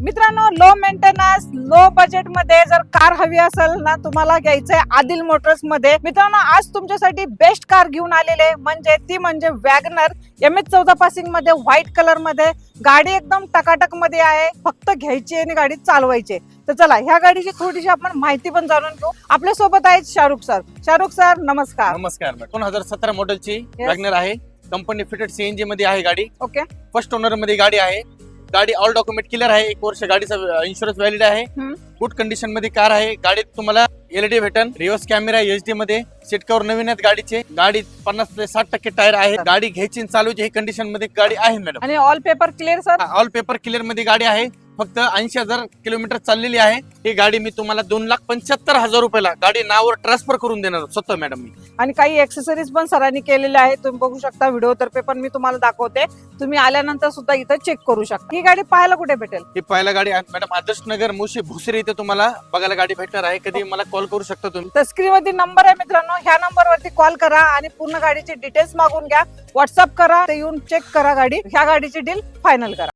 मित्रांनो, low maintenance low budget मध्ये जर कार हवी असेल ना, तुम्हाला घ्यायचंय आदिल मोटर्स मध्ये. मित्रांनो, आज तुमच्यासाठी बेस्ट कार घेऊन आलेले म्हणजे वॅगनर MS14 पासिंग मध्ये व्हाईट कलर मध्ये. गाडी एकदम टकाटक मध्ये आहे, फक्त घ्यायची आणि गाडी चालवायची. तर चला ह्या गाडीची थोडीशी आपण माहिती पण जाणून घेऊ. आपल्या सोबत आहेत शाहरुख सर. शाहरुख सर, नमस्कार. नमस्कार. 2017 मॉडेलची वॅगनर आहे. कंपनी फिटेड CNG मध्ये आहे गाडी. ओके. फर्स्ट ओनर मध्ये गाडी आहे. गाडी ऑल डॉक्युमेंट क्लिअर आहे. 1 वर्ष गाडीचा इन्शुरन्स व्हॅलिड आहे. गुड कंडिशन मध्ये कार आहे. गाडीत तुम्हाला LED भेटन, रिव्हर्स कॅमेरा HD मध्ये, सीट कव्हर नवीन आहेत गाडीचे. गाडी 50 ते 60% टायर आहे. गाडी घ्यायची आणि चालवायची ही कंडिशन मध्ये गाडी आहे मॅडम. आणि all paper clear sir? All paper clear मध्ये गाडी आहे. फक्त 80,000 किलोमीटर चाललेली आहे. ही गाडी मी तुम्हाला 2,75,000 रुपयाला गाडी नावावर ट्रान्सफर करून देणार स्वतः मॅडम मी. आणि काही एक्सेसरीज पण सरांनी केलेल्या आहेत, तुम्ही बघू शकता. व्हिडिओ तर्फे पण मी तुम्हाला दाखवते, तुम्ही आल्यानंतर सुद्धा इथं चेक करू शकता. ही गाडी पाहायला कुठे भेटेल? ही पहिला गाडी आहे मॅडम, आदर्श नगर मुशी भुसरी इथे तुम्हाला बघायला गाडी भेटणार आहे. कधी मला कॉल करू शकता तुम्ही. तर स्क्रीन वरती नंबर आहे मित्रांनो, ह्या नंबर वरती कॉल करा आणि पूर्ण गाडीची डिटेल्स मागून घ्या. व्हॉट्सअप करा, ते येऊन चेक करा गाडी. ह्या गाडीची डील फायनल करा.